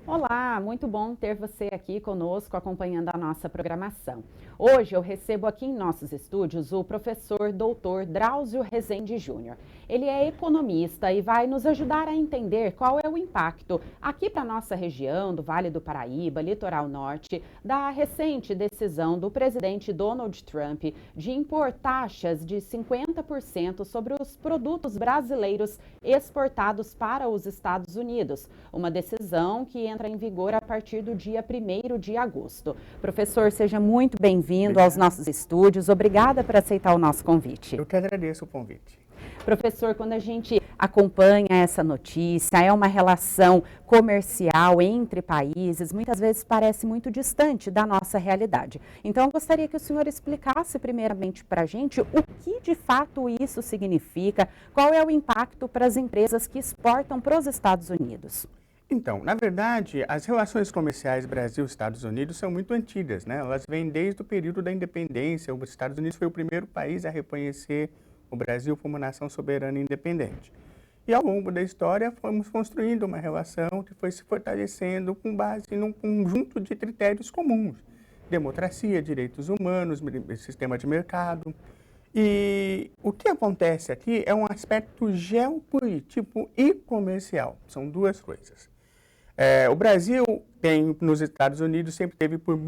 Olá, muito bom ter você aqui conosco acompanhando a nossa programação. Hoje eu recebo aqui em nossos estúdios o professor Dr. Drauzio Rezende Júnior. Ele é economista e vai nos ajudar a entender qual é o impacto aqui para a nossa região do Vale do Paraíba, Litoral Norte, da recente decisão do presidente Donald Trump de impor taxas de 50% sobre os produtos brasileiros exportados para os Estados Unidos. Uma decisão que entra em vigor a partir do dia 1º de agosto. Professor, seja muito bem-vindo aos nossos estúdios. Obrigada por aceitar o nosso convite. Eu que agradeço o convite. Professor, quando a gente acompanha essa notícia, é uma relação comercial entre países, muitas vezes parece muito distante da nossa realidade. Então, eu gostaria que o senhor explicasse primeiramente para a gente o que de fato isso significa, qual é o impacto para as empresas que exportam para os Estados Unidos. Então, na verdade, as relações comerciais Brasil-Estados Unidos são muito antigas, né? Elas vêm desde o período da independência. Os Estados Unidos foi o primeiro país a reconhecer o Brasil como nação soberana e independente. E ao longo da história fomos construindo uma relação que foi se fortalecendo com base num conjunto de critérios comuns: democracia, direitos humanos, sistema de mercado. E o que acontece aqui é um aspecto geopolítico e comercial. São duas coisas. O Brasil tem, nos Estados Unidos, sempre teve por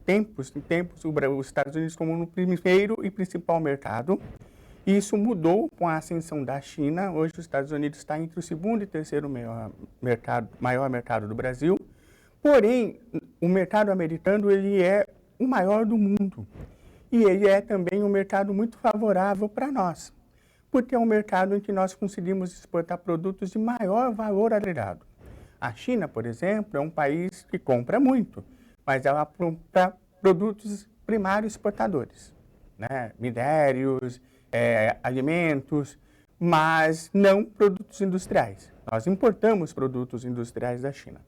tempos os Estados Unidos como o primeiro e principal mercado. E isso mudou com a ascensão da China. Hoje os Estados Unidos está entre o segundo e terceiro maior mercado do Brasil. Porém, o mercado americano ele é o maior do mundo. E ele é também um mercado muito favorável para nós, porque é um mercado em que nós conseguimos exportar produtos de maior valor agregado. A China, por exemplo, é um país que compra muito, mas ela compra produtos primários exportadores, né? Minérios, alimentos, mas não produtos industriais. Nós importamos produtos industriais da China.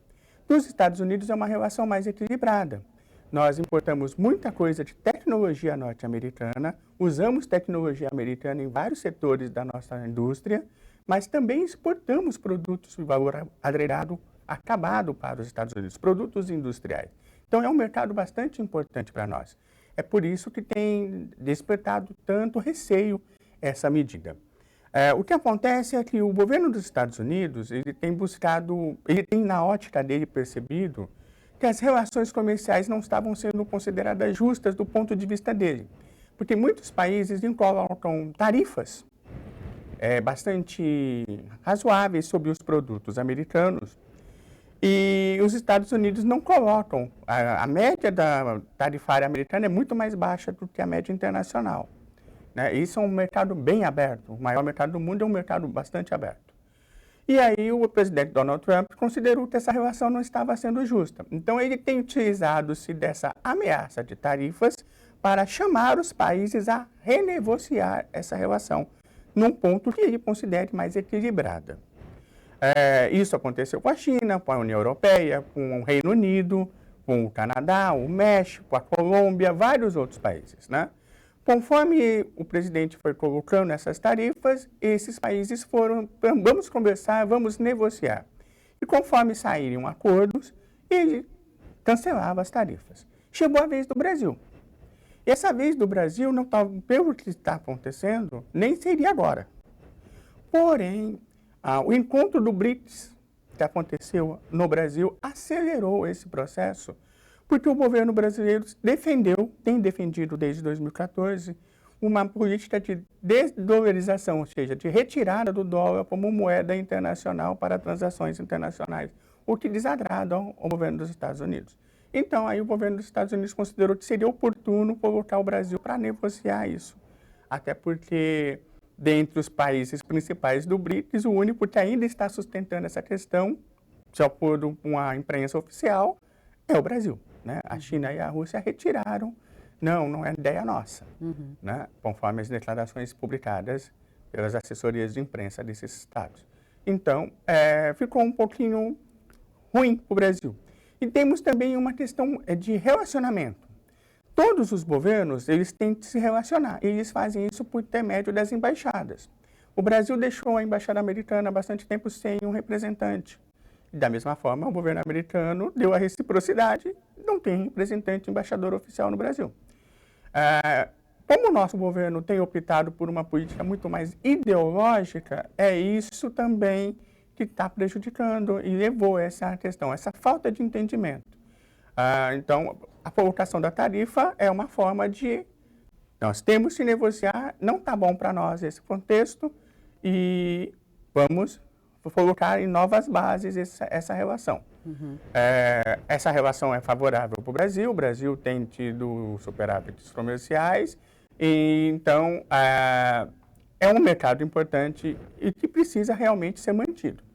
Nos Estados Unidos é uma relação mais equilibrada. Nós importamos muita coisa de tecnologia norte-americana, usamos tecnologia americana em vários setores da nossa indústria, mas também exportamos produtos de valor agregado acabado para os Estados Unidos, produtos industriais. Então é um mercado bastante importante para nós. É por isso que tem despertado tanto receio essa medida. O que acontece é que o governo dos Estados Unidos ele tem na ótica dele percebido que as relações comerciais não estavam sendo consideradas justas do ponto de vista dele. Porque muitos países colocam tarifas bastante razoáveis sobre os produtos americanos e os Estados Unidos não colocam. A média da tarifária americana é muito mais baixa do que a média internacional, né? Isso é um mercado bem aberto. O maior mercado do mundo é um mercado bastante aberto. E aí o presidente Donald Trump considerou que essa relação não estava sendo justa. Então ele tem utilizado-se dessa ameaça de tarifas para chamar os países a renegociar essa relação num ponto que ele considere mais equilibrada. Isso aconteceu com a China, com a União Europeia, com o Reino Unido, com o Canadá, o México, a Colômbia, vários outros países, né? Conforme o presidente foi colocando essas tarifas, esses países foram, vamos conversar, vamos negociar. E conforme saíram acordos, ele cancelava as tarifas. Chegou a vez do Brasil. E essa vez do Brasil, não tá, pelo que está acontecendo, nem seria agora. Porém, o encontro do BRICS, que aconteceu no Brasil, acelerou esse processo, porque o governo brasileiro tem defendido desde 2014, uma política de desdolarização, ou seja, de retirada do dólar como moeda internacional para transações internacionais, o que desagrada ao governo dos Estados Unidos. Então, aí o governo dos Estados Unidos considerou que seria oportuno colocar o Brasil para negociar isso, até porque, dentre os países principais do BRICS, o único que ainda está sustentando essa questão, de acordo com a imprensa oficial, é o Brasil, né? A China e a Rússia retiraram. Não é ideia nossa, né? Conforme as declarações publicadas pelas assessorias de imprensa desses estados. Então, ficou um pouquinho ruim para o Brasil. E temos também uma questão de relacionamento. Todos os governos, eles têm que se relacionar, e eles fazem isso por intermédio das embaixadas. O Brasil deixou a embaixada americana há bastante tempo sem um representante. Da mesma forma, o governo americano deu a reciprocidade, não tem representante embaixador oficial no Brasil. Como o nosso governo tem optado por uma política muito mais ideológica, é isso também que está prejudicando e levou essa questão, essa falta de entendimento. Então, a colocação da tarifa é uma forma de nós temos que negociar, não está bom para nós esse contexto e vamos colocar em novas bases essa relação. Essa relação é favorável para o Brasil tem tido superávites comerciais, e então é um mercado importante e que precisa realmente ser mantido.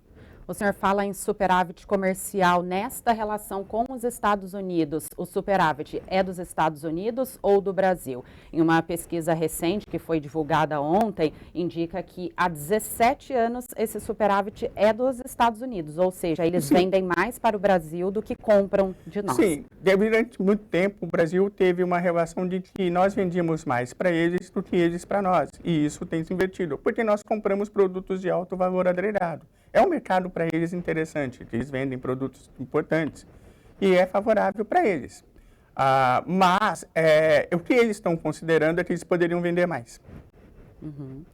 O senhor fala em superávit comercial nesta relação com os Estados Unidos. O superávit é dos Estados Unidos ou do Brasil? Em uma pesquisa recente que foi divulgada ontem, indica que há 17 anos esse superávit é dos Estados Unidos, ou seja, eles vendem mais para o Brasil do que compram de nós. Sim, durante muito tempo o Brasil teve uma relação de que nós vendíamos mais para eles do que eles para nós, e isso tem se invertido, porque nós compramos produtos de alto valor agregado. É um mercado para eles interessante, eles vendem produtos importantes e é favorável para eles. Mas o que eles estão considerando é que eles poderiam vender mais.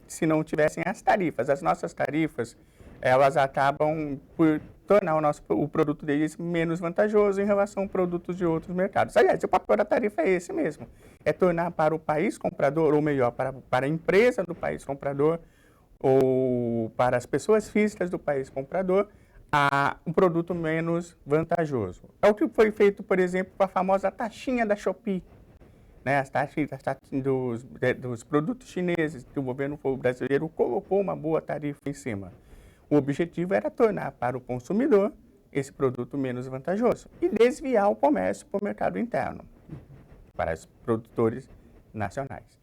Se não tivessem as tarifas. As nossas tarifas, elas acabam por tornar o produto deles menos vantajoso em relação a produtos de outros mercados. Aliás, o papel da tarifa é esse mesmo, é tornar para o país comprador, ou melhor, para a empresa do país comprador, ou para as pessoas físicas do país comprador, um produto menos vantajoso. É o que foi feito, por exemplo, com a famosa taxinha da Shopee, né? As taxas dos produtos chineses, que o governo brasileiro colocou uma boa tarifa em cima. O objetivo era tornar para o consumidor esse produto menos vantajoso e desviar o comércio para o mercado interno, para os produtores nacionais.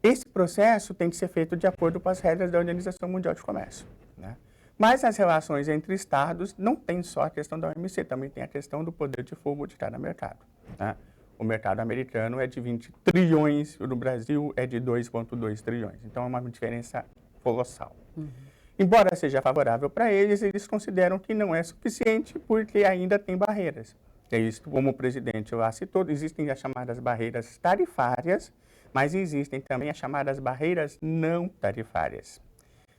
Esse processo tem que ser feito de acordo com as regras da Organização Mundial de Comércio, né? Mas as relações entre estados não tem só a questão da OMC, também tem a questão do poder de fogo de cada mercado, né? O mercado americano é de 20 trilhões, no Brasil é de 2,2 trilhões, então é uma diferença colossal. Embora seja favorável para eles, eles consideram que não é suficiente porque ainda tem barreiras. É isso, como o presidente lá citou, existem as chamadas barreiras tarifárias, mas existem também as chamadas barreiras não tarifárias,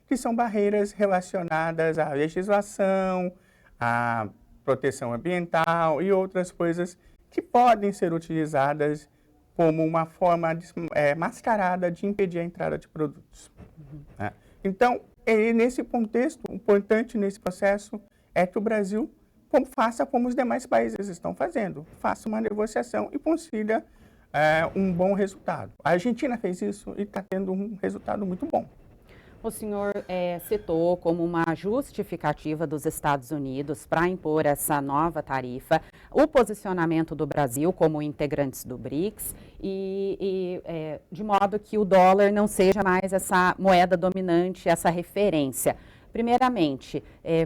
que são barreiras relacionadas à legislação, à proteção ambiental e outras coisas que podem ser utilizadas como uma forma mascarada de impedir a entrada de produtos. Né? Então, nesse contexto, o importante nesse processo é que o Brasil faça como os demais países estão fazendo, faça uma negociação e consiga um bom resultado. A Argentina fez isso e está tendo um resultado muito bom. O senhor citou como uma justificativa dos Estados Unidos para impor essa nova tarifa o posicionamento do Brasil como integrantes do BRICS de modo que o dólar não seja mais essa moeda dominante, essa referência. Primeiramente,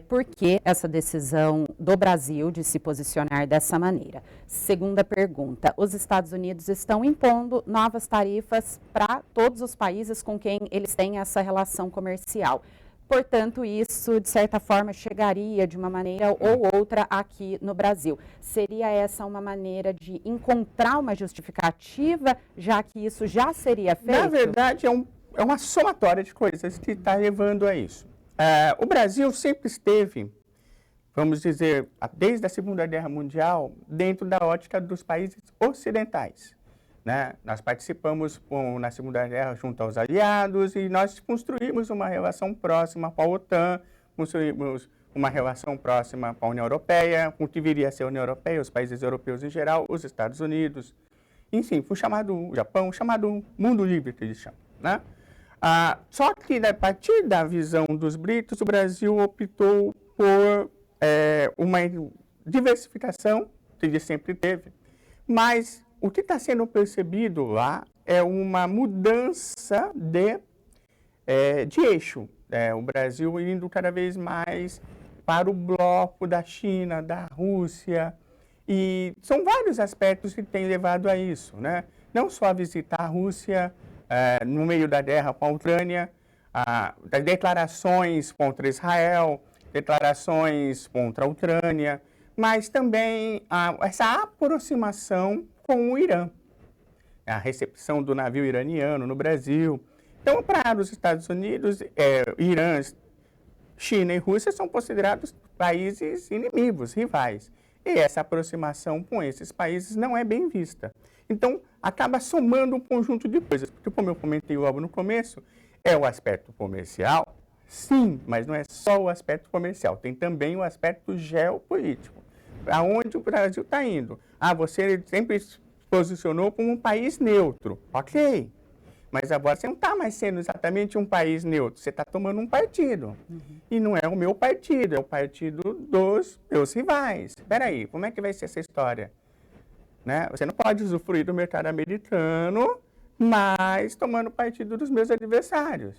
por que essa decisão do Brasil de se posicionar dessa maneira? Segunda pergunta, os Estados Unidos estão impondo novas tarifas para todos os países com quem eles têm essa relação comercial. Portanto, isso, de certa forma, chegaria de uma maneira ou outra aqui no Brasil. Seria essa uma maneira de encontrar uma justificativa, já que isso já seria feito? Na verdade, é uma somatória de coisas que está levando a isso. O Brasil sempre esteve, vamos dizer, desde a Segunda Guerra Mundial, dentro da ótica dos países ocidentais, né? Nós participamos na Segunda Guerra junto aos aliados e nós construímos uma relação próxima com a OTAN, construímos uma relação próxima com a União Europeia, com o que viria a ser a União Europeia, os países europeus em geral, os Estados Unidos, enfim, foi chamado Japão, chamado mundo livre que eles chamam, né? Só que, a partir da visão dos BRICS, o Brasil optou por uma diversificação, que ele sempre teve, mas o que está sendo percebido lá é uma mudança de eixo. O Brasil indo cada vez mais para o bloco da China, da Rússia, e são vários aspectos que têm levado a isso, né? Não só visitar a Rússia, no meio da guerra com a Ucrânia, das declarações contra Israel, declarações contra a Ucrânia, mas também essa aproximação com o Irã, a recepção do navio iraniano no Brasil. Então, para os Estados Unidos, Irã, China e Rússia são considerados países inimigos, rivais. E essa aproximação com esses países não é bem vista. Então, acaba somando um conjunto de coisas. Porque, como eu comentei logo no começo, é o aspecto comercial, sim, mas não é só o aspecto comercial. Tem também o aspecto geopolítico. Aonde o Brasil está indo? Você sempre se posicionou como um país neutro. Ok. Mas agora você não está mais sendo exatamente um país neutro, você está tomando um partido. E não é o meu partido, é o partido dos meus rivais. Espera aí, como é que vai ser essa história? Né? Você não pode usufruir do mercado americano, mas tomando partido dos meus adversários.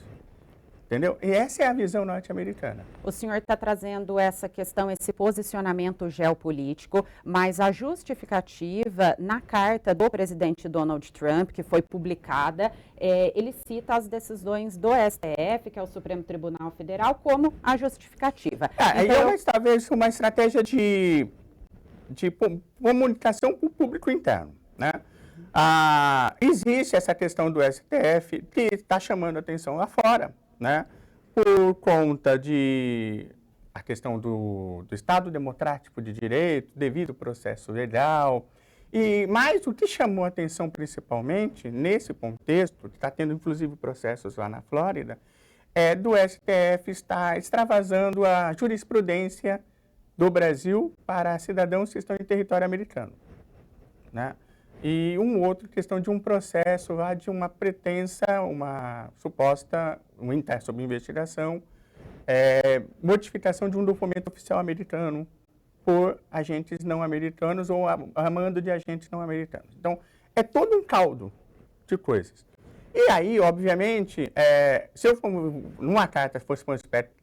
Entendeu? E essa é a visão norte-americana. O senhor está trazendo essa questão, esse posicionamento geopolítico, mas a justificativa na carta do presidente Donald Trump, que foi publicada, ele cita as decisões do STF, que é o Supremo Tribunal Federal, como a justificativa. Então, talvez uma estratégia de comunicação para o público interno, né? Existe essa questão do STF que está chamando a atenção lá fora, né? Por conta a questão do Estado Democrático de Direito, devido ao processo legal. Mas o que chamou a atenção principalmente nesse contexto, que está tendo inclusive processos lá na Flórida, é do STF estar extravasando a jurisprudência do Brasil para cidadãos que estão em território americano, né? E outra questão de um processo lá de uma pretensa, uma suposta, sob investigação, modificação de um documento oficial americano por agentes não americanos ou a mando de agentes não americanos. Então, é todo um caldo de coisas. E aí, obviamente, se numa carta fosse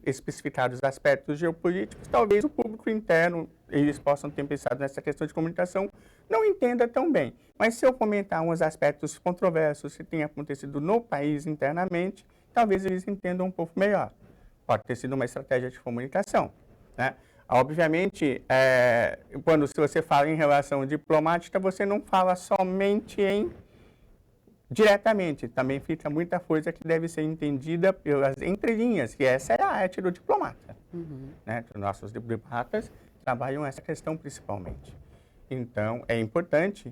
especificados os aspectos geopolíticos, talvez o público interno, eles possam ter pensado nessa questão de comunicação, não entenda tão bem. Mas se eu comentar uns aspectos controversos que têm acontecido no país internamente, talvez eles entendam um pouco melhor. Pode ter sido uma estratégia de comunicação, né? Obviamente, se você fala em relação diplomática, você não fala somente diretamente, também fica muita coisa que deve ser entendida pelas entrelinhas, que essa é a arte do diplomata. Né? Os nossos diplomatas trabalham essa questão principalmente. Então, é importante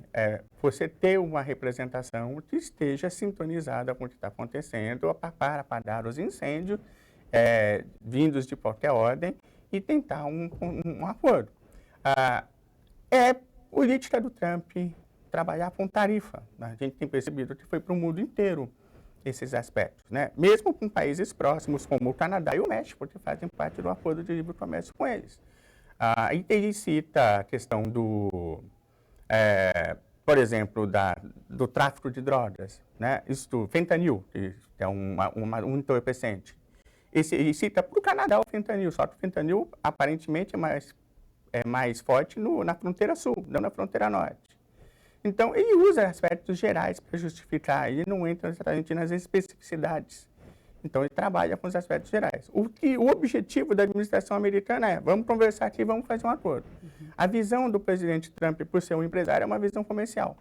você ter uma representação que esteja sintonizada com o que está acontecendo para apagar os incêndios vindos de qualquer ordem e tentar um acordo. É política do Trump trabalhar com tarifa. A gente tem percebido que foi para o mundo inteiro esses aspectos, né? Mesmo com países próximos, como o Canadá e o México, que fazem parte do acordo de livre comércio com eles. E ele cita a questão por exemplo, do tráfico de drogas, né? Fentanil, que é um entorpecente. E cita para o Canadá o fentanil, só que o fentanil aparentemente é mais forte na fronteira sul, não na fronteira norte. Então, ele usa aspectos gerais para justificar, ele não entra exatamente nas especificidades. Então, ele trabalha com os aspectos gerais. O objetivo da administração americana é, vamos conversar aqui, vamos fazer um acordo. A visão do presidente Trump, por ser um empresário, é uma visão comercial.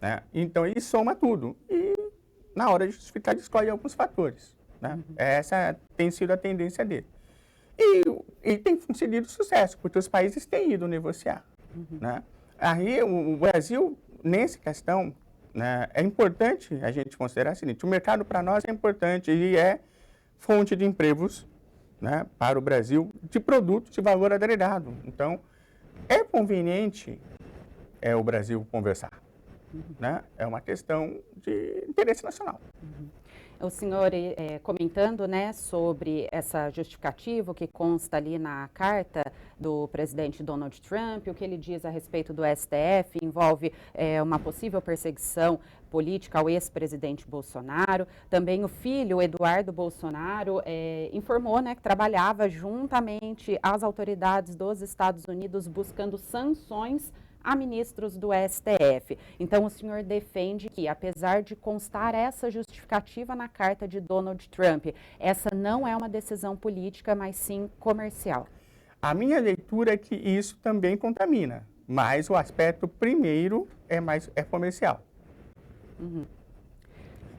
Né? Então, ele soma tudo. E, na hora de justificar, ele escolhe alguns fatores. Né? Essa tem sido a tendência dele. E tem conseguido sucesso, porque os países têm ido negociar. Né? Aí, o Brasil, nessa questão, né, é importante a gente considerar o seguinte: o mercado para nós é importante e é fonte de empregos, né, para o Brasil de produtos de valor agregado. Então, é conveniente o Brasil conversar. Né? É uma questão de interesse nacional. O senhor comentando, né, sobre essa justificativa que consta ali na carta do presidente Donald Trump, o que ele diz a respeito do STF, envolve uma possível perseguição política ao ex-presidente Bolsonaro. Também o filho, Eduardo Bolsonaro, informou, né, que trabalhava juntamente às autoridades dos Estados Unidos buscando sanções a ministros do STF. Então, o senhor defende que, apesar de constar essa justificativa na carta de Donald Trump, essa não é uma decisão política, mas sim comercial. A minha leitura é que isso também contamina, mas o aspecto primeiro é comercial.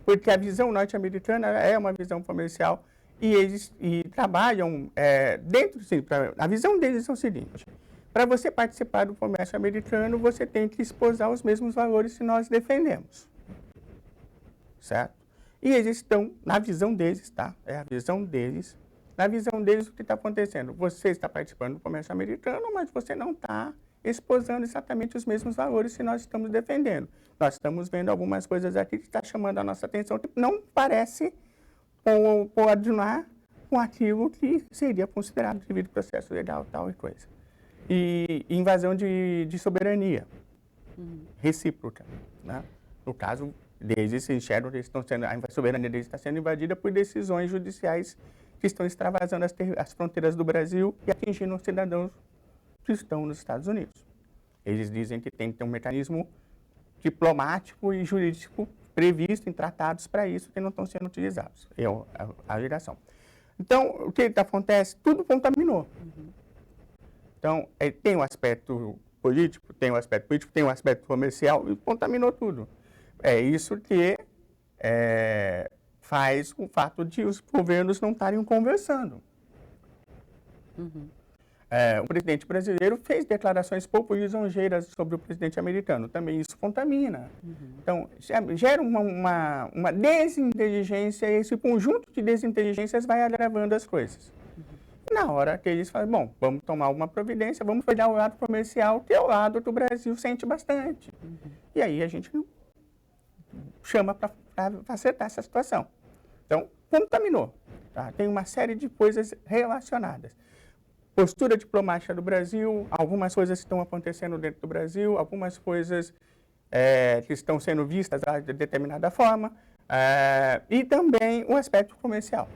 Porque a visão norte-americana é uma visão comercial e eles trabalham dentro, sim, a visão deles é o seguinte: para você participar do comércio americano, você tem que esposar os mesmos valores que nós defendemos, certo? E eles estão, na visão deles, tá? É a visão deles. Na visão deles, o que está acontecendo? Você está participando do comércio americano, mas você não está esposando exatamente os mesmos valores que nós estamos defendendo. Nós estamos vendo algumas coisas aqui que estão chamando a nossa atenção, que não parece coadunar com aquilo que seria considerado devido ao processo legal, tal e coisa. E invasão de soberania recíproca, né? No caso deles, eles enxergam que a soberania deles está sendo invadida por decisões judiciais que estão extravasando as fronteiras do Brasil e atingindo os cidadãos que estão nos Estados Unidos. Eles dizem que tem que ter um mecanismo diplomático e jurídico previsto em tratados para isso que não estão sendo utilizados. É a alegação. Então, o que acontece? Tudo contaminou. Então, tem um aspecto político, tem um aspecto comercial e contaminou tudo. É isso que faz o fato de os governos não estarem conversando. O presidente brasileiro fez declarações pouco lisonjeiras sobre o presidente americano. Também isso contamina. Então, gera uma desinteligência, e esse conjunto de desinteligências vai agravando as coisas. Na hora que eles falam, bom, vamos tomar uma providência, vamos olhar o lado comercial, que é o lado que o Brasil sente bastante. E aí a gente chama para acertar essa situação. Então, contaminou. Tá? Tem uma série de coisas relacionadas. Postura diplomática do Brasil, algumas coisas estão acontecendo dentro do Brasil, algumas coisas que estão sendo vistas de determinada forma, e também o aspecto comercial.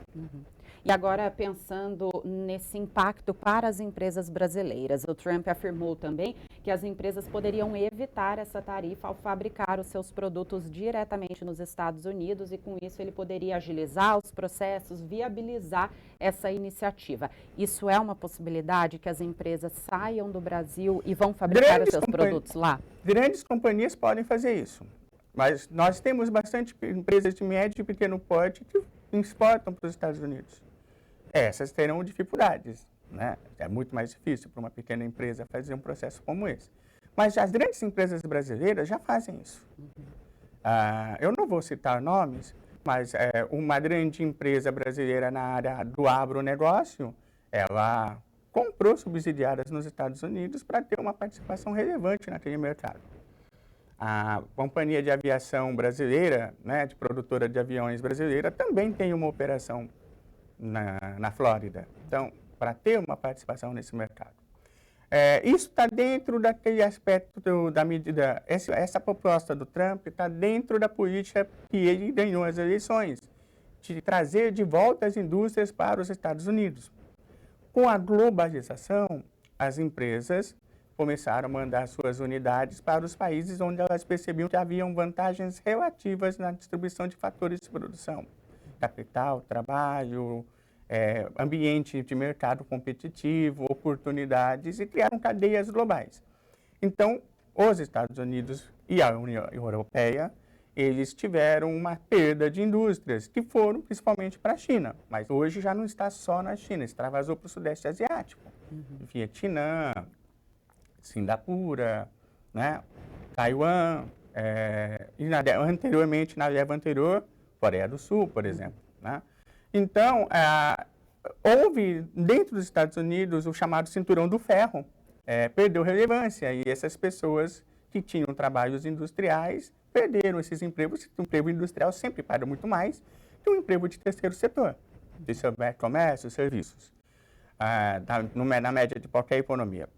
E agora, pensando nesse impacto para as empresas brasileiras, o Trump afirmou também que as empresas poderiam evitar essa tarifa ao fabricar os seus produtos diretamente nos Estados Unidos e, com isso, ele poderia agilizar os processos, viabilizar essa iniciativa. Isso é uma possibilidade, que as empresas saiam do Brasil e vão fabricar os seus produtos lá? Grandes companhias podem fazer isso, mas nós temos bastante empresas de médio e pequeno porte que exportam para os Estados Unidos. Essas terão dificuldades, né? É muito mais difícil para uma pequena empresa fazer um processo como esse. Mas as grandes empresas brasileiras já fazem isso. Eu não vou citar nomes, mas uma grande empresa brasileira na área do agronegócio, ela comprou subsidiárias nos Estados Unidos para ter uma participação relevante naquele mercado. A companhia de aviação brasileira, né, de produtora de aviões brasileira, também tem uma operação na Flórida, então, para ter uma participação nesse mercado. Isso está dentro daquele aspecto da medida, essa proposta do Trump está dentro da política que ele ganhou as eleições, de trazer de volta as indústrias para os Estados Unidos. Com a globalização, as empresas começaram a mandar suas unidades para os países onde elas percebiam que haviam vantagens relativas na distribuição de fatores de produção. Capital, trabalho, ambiente de mercado competitivo, oportunidades, e criaram cadeias globais. Então, os Estados Unidos e a União Europeia, eles tiveram uma perda de indústrias, que foram principalmente para a China, mas hoje já não está só na China, extravasou para o Sudeste Asiático, Vietnã, Singapura, né, Taiwan, e anteriormente, na leva anterior, Coreia do Sul, por exemplo, né? Então, houve dentro dos Estados Unidos o chamado cinturão do ferro, perdeu relevância, e essas pessoas que tinham trabalhos industriais perderam esses empregos. O emprego industrial sempre paga muito mais que o emprego de terceiro setor, de comércio, serviços, na média de qualquer economia.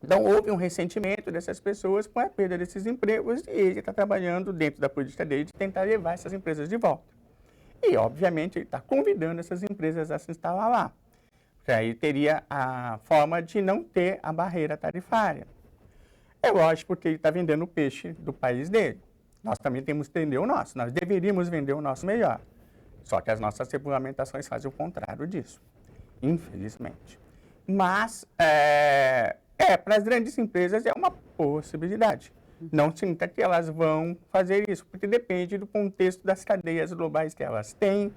Então, houve um ressentimento dessas pessoas com a perda desses empregos, e ele está trabalhando dentro da política dele de tentar levar essas empresas de volta. E, obviamente, ele está convidando essas empresas a se instalar lá. Porque aí teria a forma de não ter a barreira tarifária. É lógico, porque ele está vendendo o peixe do país dele. Nós também temos que vender o nosso. Nós deveríamos vender o nosso melhor. Só que as nossas regulamentações fazem o contrário disso, infelizmente. Mas, para as grandes empresas é uma possibilidade. Não sinta que elas vão fazer isso, porque depende do contexto das cadeias globais que elas têm,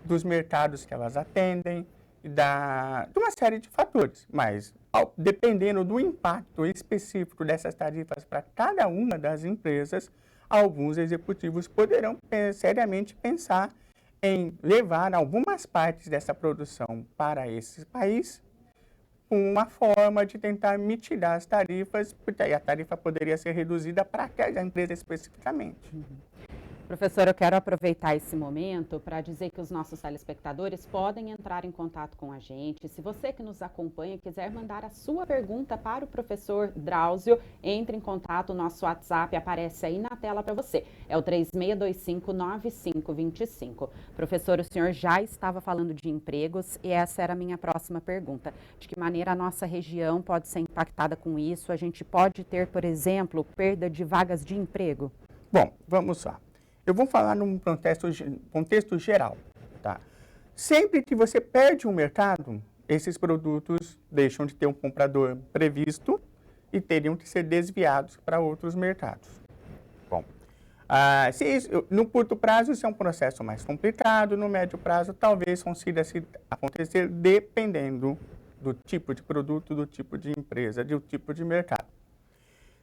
dos mercados que elas atendem, de uma série de fatores. Mas, dependendo do impacto específico dessas tarifas para cada uma das empresas, alguns executivos poderão seriamente pensar em levar algumas partes dessa produção para esse país, uma forma de tentar mitigar as tarifas, porque aí a tarifa poderia ser reduzida para aquela empresa especificamente. Professor, eu quero aproveitar esse momento para dizer que os nossos telespectadores podem entrar em contato com a gente. Se você que nos acompanha quiser mandar a sua pergunta para o professor Drauzio, entre em contato, o nosso WhatsApp aparece aí na tela para você. É o 3625-9525. Professor, o senhor já estava falando de empregos e essa era a minha próxima pergunta. De que maneira a nossa região pode ser impactada com isso? A gente pode ter, por exemplo, perda de vagas de emprego? Bom, vamos lá. Eu vou falar num contexto geral, tá? Sempre que você perde um mercado, esses produtos deixam de ter um comprador previsto e teriam que ser desviados para outros mercados. Bom, no curto prazo isso é um processo mais complicado, no médio prazo talvez consiga acontecer dependendo do tipo de produto, do tipo de empresa, do tipo de mercado.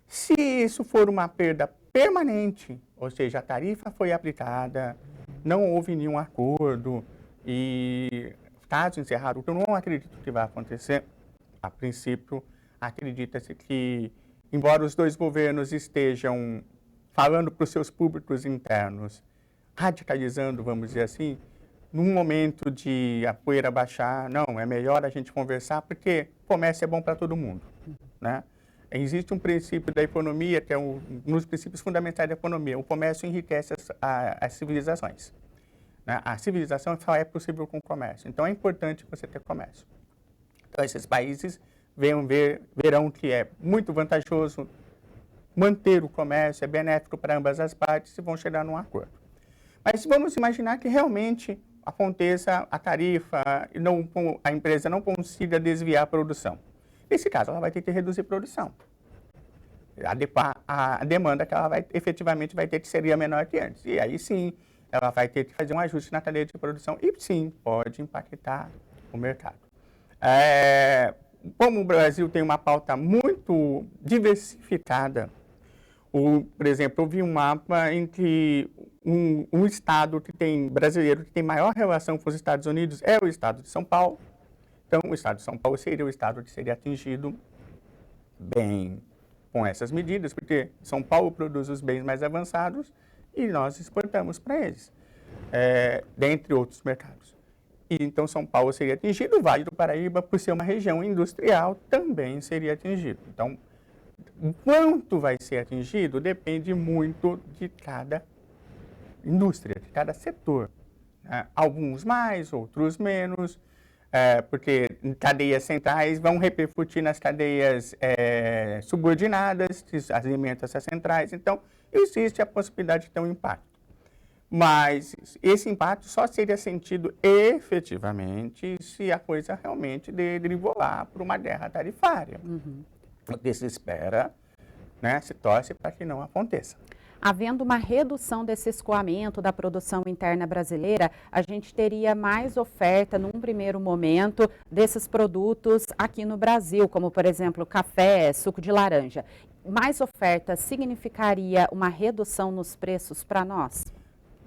Se isso for uma perda permanente, ou seja, a tarifa foi aplicada, não houve nenhum acordo e caso encerrado, o que eu não acredito que vai acontecer, a princípio, acredita-se que, embora os dois governos estejam falando para os seus públicos internos, radicalizando, vamos dizer assim, num momento de a poeira baixar, não, é melhor a gente conversar porque comércio é bom para todo mundo, né? Existe um princípio da economia, que é um dos princípios fundamentais da economia. O comércio enriquece as civilizações, né? A civilização só é possível com o comércio. Então, é importante você ter comércio. Então, esses países verão que é muito vantajoso manter o comércio, é benéfico para ambas as partes e vão chegar num acordo. Mas vamos imaginar que realmente aconteça a tarifa e a empresa não consiga desviar a produção. Nesse caso, ela vai ter que reduzir a produção. A demanda que ela efetivamente vai ter que seria menor que antes. E aí sim, ela vai ter que fazer um ajuste na cadeia de produção e sim, pode impactar o mercado. Como o Brasil tem uma pauta muito diversificada, por exemplo, eu vi um mapa em que um estado brasileiro que tem maior relação com os Estados Unidos é o estado de São Paulo. Então, o estado de São Paulo seria o estado que seria atingido bem com essas medidas, porque São Paulo produz os bens mais avançados e nós exportamos para eles, dentre outros mercados. E, então, São Paulo seria atingido, o Vale do Paraíba, por ser uma região industrial, também seria atingido. Então, o quanto vai ser atingido depende muito de cada indústria, de cada setor, né? Alguns mais, outros menos. Porque cadeias centrais vão repercutir nas cadeias subordinadas, que alimentam essas centrais. Então, existe a possibilidade de ter um impacto. Mas esse impacto só seria sentido efetivamente se a coisa realmente derivar para uma guerra tarifária. O que se espera, né, se torce para que não aconteça. Havendo uma redução desse escoamento da produção interna brasileira, a gente teria mais oferta, num primeiro momento, desses produtos aqui no Brasil, como, por exemplo, café, suco de laranja. Mais oferta significaria uma redução nos preços para nós?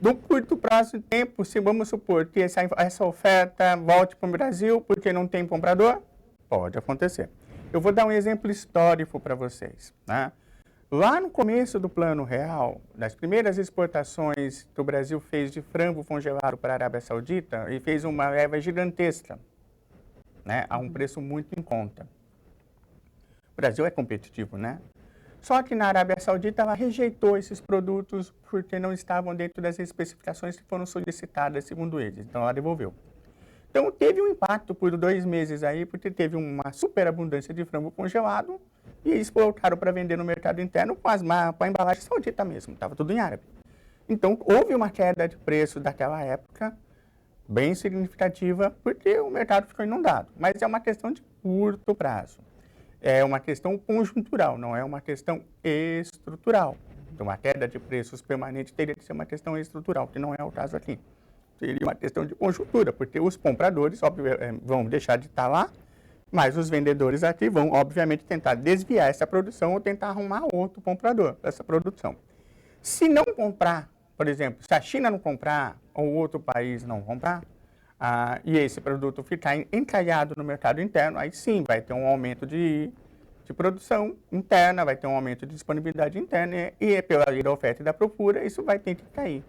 No curto prazo de tempo, se vamos supor que essa oferta volte para o Brasil porque não tem comprador, pode acontecer. Eu vou dar um exemplo histórico para vocês, né? Lá no começo do Plano Real, das primeiras exportações que o Brasil fez de frango congelado para a Arábia Saudita, e fez uma leva gigantesca, né, a um preço muito em conta. O Brasil é competitivo, né? Só que na Arábia Saudita ela rejeitou esses produtos porque não estavam dentro das especificações que foram solicitadas, segundo eles. Então ela devolveu. Então, teve um impacto por 2 meses aí, porque teve uma superabundância de frango congelado e eles voltaram para vender no mercado interno com a embalagem saudita mesmo, estava tudo em árabe. Então, houve uma queda de preços daquela época, bem significativa, porque o mercado ficou inundado. Mas é uma questão de curto prazo. É uma questão conjuntural, não é uma questão estrutural. Então, a queda de preços permanente teria que ser uma questão estrutural, que não é o caso aqui. Seria uma questão de conjuntura, porque os compradores vão deixar de estar lá, mas os vendedores aqui vão, obviamente, tentar desviar essa produção ou tentar arrumar outro comprador para essa produção. Se não comprar, por exemplo, se a China não comprar ou outro país não comprar, e esse produto ficar encalhado no mercado interno, aí sim vai ter um aumento de produção interna, vai ter um aumento de disponibilidade interna e pela lei da oferta e da procura, isso vai ter que cair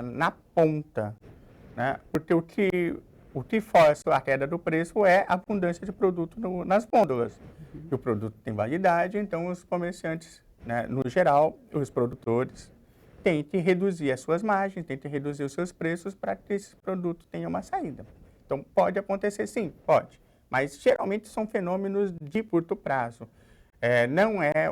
na ponta, né? Porque o que força a queda do preço é a abundância de produto nas gôndolas. E o produto tem validade, então os comerciantes, né, no geral, os produtores, têm que reduzir as suas margens, têm que reduzir os seus preços para que esse produto tenha uma saída. Então, pode acontecer sim, pode. Mas, geralmente, são fenômenos de curto prazo. Não é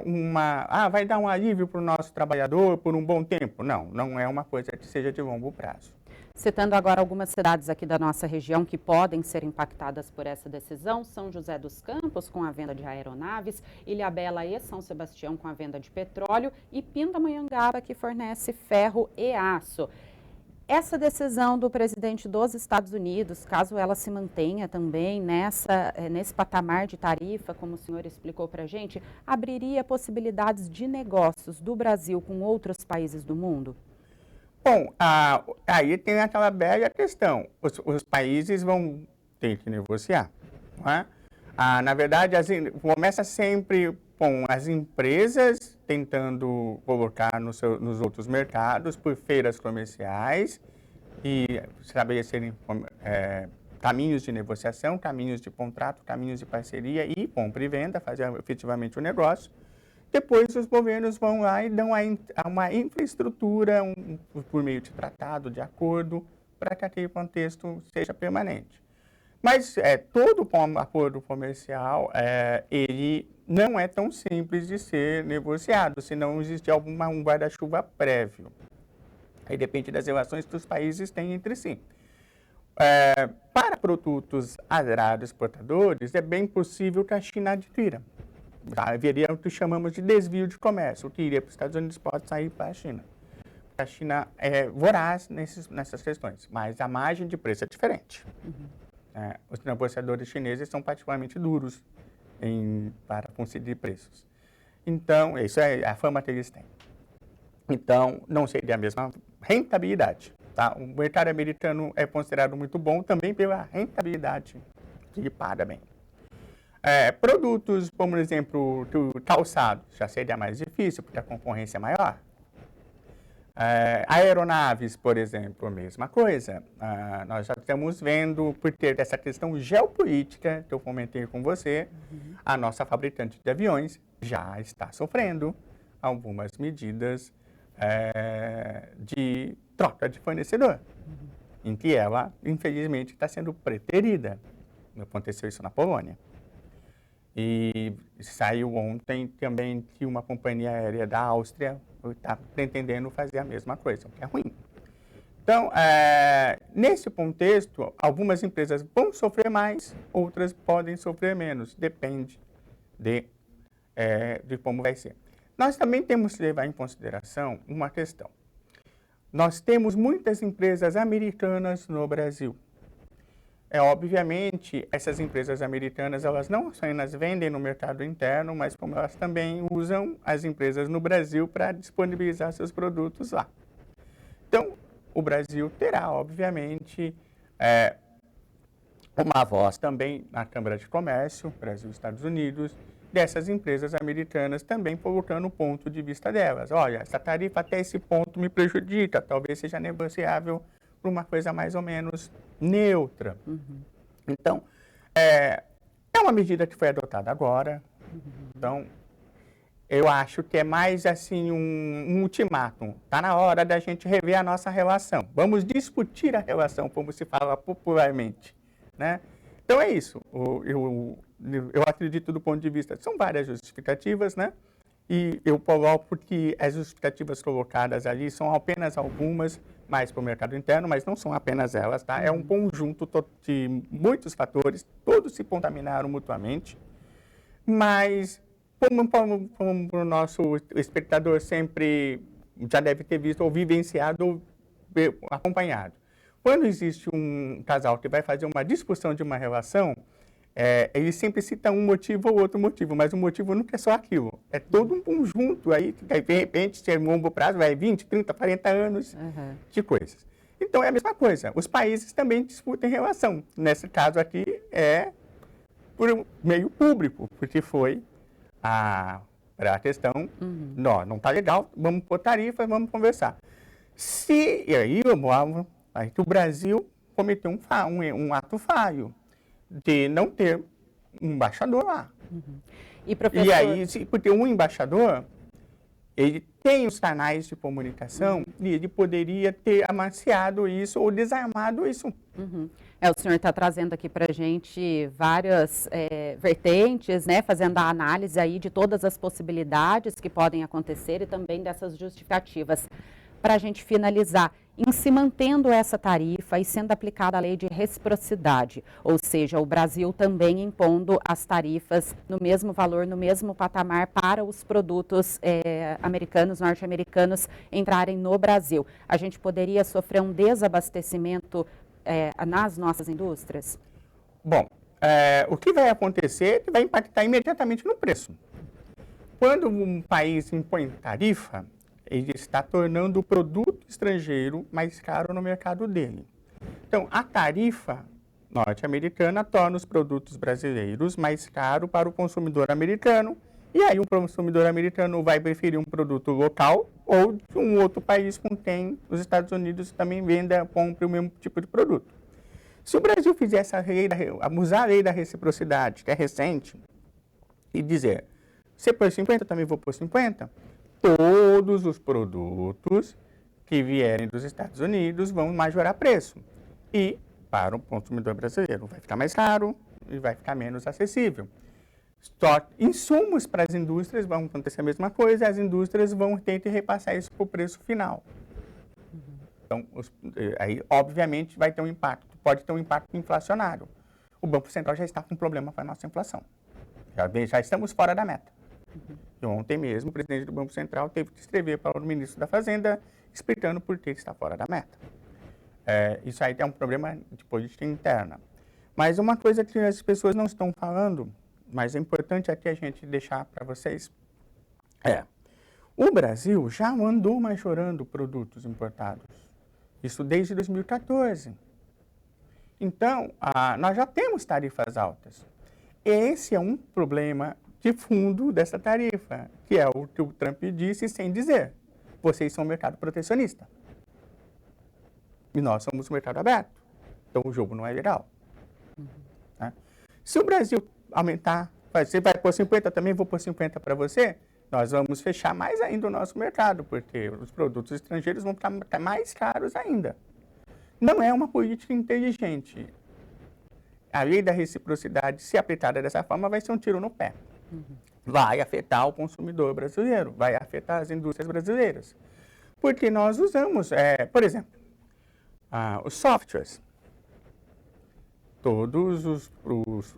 vai dar um alívio para o nosso trabalhador por um bom tempo. Não, não é uma coisa que seja de longo prazo. Citando agora algumas cidades aqui da nossa região que podem ser impactadas por essa decisão, São José dos Campos com a venda de aeronaves, Ilhabela e São Sebastião com a venda de petróleo e Pindamonhangaba que fornece ferro e aço. Essa decisão do presidente dos Estados Unidos, caso ela se mantenha também nesse patamar de tarifa, como o senhor explicou para a gente, abriria possibilidades de negócios do Brasil com outros países do mundo? Bom, aí tem aquela velha questão, os países vão ter que negociar, não é? Na verdade, começa sempre com as empresas tentando colocar nos outros mercados por feiras comerciais e estabelecerem caminhos de negociação, caminhos de contrato, caminhos de parceria e compra e venda, fazer efetivamente o negócio. Depois os governos vão lá e dão uma infraestrutura por meio de tratado, de acordo, para que aquele contexto seja permanente. Mas todo acordo comercial, ele não é tão simples de ser negociado, se não existe um guarda-chuva prévio. Aí depende das relações que os países têm entre si. Para produtos agrários exportadores, é bem possível que a China adquira. Haveria o que chamamos de desvio de comércio. O que iria para os Estados Unidos pode sair para a China. A China é voraz nessas questões, mas a margem de preço é diferente. Os negociadores chineses são particularmente duros para conseguir preços. Então, isso é a fama que eles têm. Então, não seria a mesma rentabilidade. Tá? O mercado americano é considerado muito bom também pela rentabilidade que paga bem. Produtos, como, por exemplo, o calçado, já seria mais difícil, porque a concorrência é maior. Aeronaves, por exemplo, a mesma coisa. Nós já estamos vendo, por ter essa questão geopolítica que eu comentei com você, a nossa fabricante de aviões já está sofrendo algumas medidas de troca de fornecedor, em que ela, infelizmente, está sendo preterida. Aconteceu isso na Polônia. E saiu ontem também que uma companhia aérea da Áustria está pretendendo fazer a mesma coisa, o que é ruim. Então, nesse contexto, algumas empresas vão sofrer mais, outras podem sofrer menos, depende de como vai ser. Nós também temos que levar em consideração uma questão. Nós temos muitas empresas americanas no Brasil. Obviamente, essas empresas americanas, elas não apenas vendem no mercado interno, mas como elas também usam as empresas no Brasil para disponibilizar seus produtos lá. Então, o Brasil terá, obviamente, uma voz também na Câmara de Comércio, Brasil e Estados Unidos, dessas empresas americanas também colocando o ponto de vista delas. Olha, essa tarifa até esse ponto me prejudica, talvez seja negociável para uma coisa mais ou menos neutra. Então, é uma medida que foi adotada agora. Então, eu acho que é mais assim um ultimátum. Está na hora da gente rever a nossa relação. Vamos discutir a relação, como se fala popularmente, né? Então é isso. Eu acredito do ponto de vista, são várias justificativas, né? E eu coloco que as justificativas colocadas ali são apenas algumas, mais para o mercado interno, mas não são apenas elas, tá? É um conjunto de muitos fatores, todos se contaminaram mutuamente, mas como o nosso espectador sempre já deve ter visto ou vivenciado ou acompanhado. Quando existe um casal que vai fazer uma discussão de uma relação, ele sempre cita um motivo ou outro motivo, mas o motivo nunca é só aquilo. É todo um conjunto aí, que de repente, se é longo prazo, vai 20, 30, 40 anos de coisas. Então, é a mesma coisa. Os países também disputam relação. Nesse caso aqui, é por meio público, porque foi para a questão, não está legal, vamos pôr tarifa, vamos conversar. E aí que o Brasil cometeu um ato falho de não ter um embaixador lá. E, professor... E aí, porque um embaixador, ele tem os canais de comunicação e ele poderia ter amaciado isso ou desarmado isso. O senhor está trazendo aqui para a gente várias vertentes, né, fazendo a análise aí de todas as possibilidades que podem acontecer e também dessas justificativas. Para a gente finalizar, em se mantendo essa tarifa e sendo aplicada a lei de reciprocidade, ou seja, o Brasil também impondo as tarifas no mesmo valor, no mesmo patamar para os produtos americanos, norte-americanos entrarem no Brasil. A gente poderia sofrer um desabastecimento nas nossas indústrias? Bom, o que vai acontecer vai impactar imediatamente no preço. Quando um país impõe tarifa, ele está tornando o produto estrangeiro mais caro no mercado dele. Então, a tarifa norte-americana torna os produtos brasileiros mais caros para o consumidor americano, e aí o consumidor americano vai preferir um produto local ou de um outro país com quem os Estados Unidos também compre o mesmo tipo de produto. Se o Brasil fizesse usar a lei da reciprocidade, que é recente, e dizer, você pôs 50, também vou pôr 50, todos os produtos que vierem dos Estados Unidos vão majorar preço. E, para o consumidor brasileiro, vai ficar mais caro e vai ficar menos acessível. Só insumos para as indústrias vão acontecer a mesma coisa, as indústrias vão ter que repassar isso para o preço final. Então, aí, obviamente, vai ter um impacto, pode ter um impacto inflacionário. O Banco Central já está com problema com a nossa inflação. Já estamos fora da meta. E ontem mesmo, o presidente do Banco Central teve que escrever para o ministro da Fazenda explicando por que está fora da meta. Isso aí é um problema de política interna. Mas uma coisa que as pessoas não estão falando, mas é importante aqui a gente deixar para vocês, o Brasil já andou majorando produtos importados. Isso desde 2014. Então, nós já temos tarifas altas. Esse é um problema de fundo dessa tarifa, que é o que o Trump disse sem dizer. Vocês são um mercado protecionista. E nós somos um mercado aberto. Então o jogo não é legal. Né? Se o Brasil aumentar, você vai pôr 50, também vou pôr 50 para você, nós vamos fechar mais ainda o nosso mercado, porque os produtos estrangeiros vão ficar mais caros ainda. Não é uma política inteligente. A lei da reciprocidade, se aplicada dessa forma, vai ser um tiro no pé. Vai afetar o consumidor brasileiro, vai afetar as indústrias brasileiras. Porque nós usamos, por exemplo, os softwares.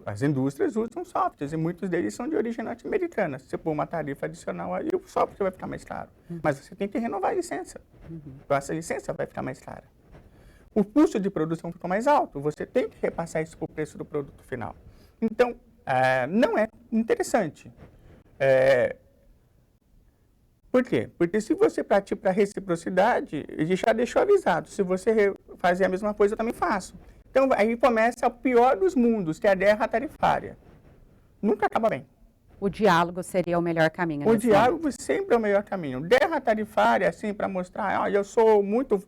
As indústrias usam softwares e muitos deles são de origem norte-americana. Se você pôr uma tarifa adicional aí, o software vai ficar mais caro. Mas você tem que renovar a licença. Então essa licença vai ficar mais cara. O custo de produção fica mais alto, você tem que repassar isso para o preço do produto final. Então, não é interessante. Por quê? Porque se você partir para reciprocidade, ele já deixou avisado. Se você fazer a mesma coisa, eu também faço. Então, aí começa o pior dos mundos, que é a guerra tarifária. Nunca acaba bem. O diálogo seria o melhor caminho. O diálogo sempre é o melhor caminho. Guerra tarifária, assim, para mostrar, eu sou muito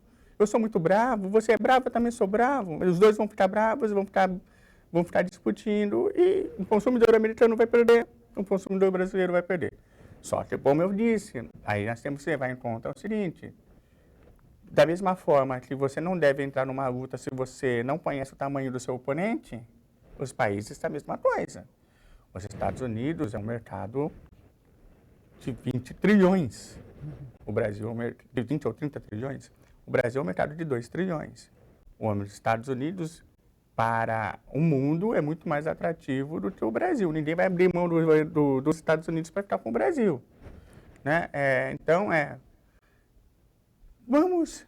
bravo, você é bravo, eu também sou bravo. Os dois vão ficar bravos, vão ficar discutindo e o consumidor americano vai perder, o consumidor brasileiro vai perder. Só que, como eu disse, aí nós temos que levar em conta o seguinte, da mesma forma que você não deve entrar numa luta se você não conhece o tamanho do seu oponente, os países é a mesma coisa. Os Estados Unidos é um mercado de 20 trilhões. O Brasil é um mercado de 20 ou 30 trilhões. O Brasil é um mercado de 2 trilhões. Os Estados Unidos, para o mundo, é muito mais atrativo do que o Brasil. Ninguém vai abrir mão dos Estados Unidos para ficar com o Brasil. Né? Então, vamos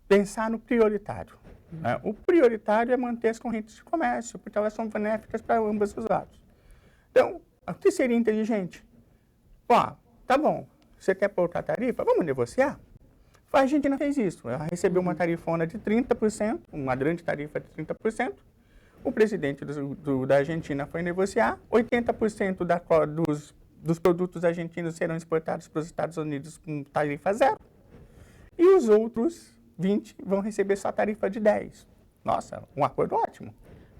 pensar no prioritário. Né? O prioritário é manter as correntes de comércio, porque elas são benéficas para ambos os lados. Então, o que seria inteligente? Tá bom, você quer pôr a tarifa? Vamos negociar? A Argentina fez isso. Ela recebeu uma tarifona de 30%, uma grande tarifa de 30%. O presidente da Argentina foi negociar. 80% dos produtos argentinos serão exportados para os Estados Unidos com tarifa zero. E os outros 20 vão receber só tarifa de 10%. Nossa, um acordo ótimo.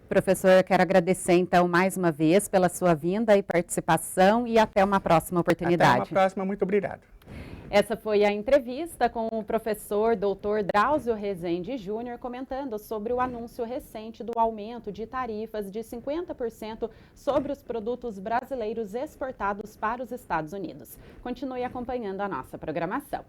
Professor, eu quero agradecer, então, mais uma vez pela sua vinda e participação e até uma próxima oportunidade. Até uma próxima, muito obrigado. Essa foi a entrevista com o professor Dr. Drauzio Rezende Júnior, comentando sobre o anúncio recente do aumento de tarifas de 50% sobre os produtos brasileiros exportados para os Estados Unidos. Continue acompanhando a nossa programação.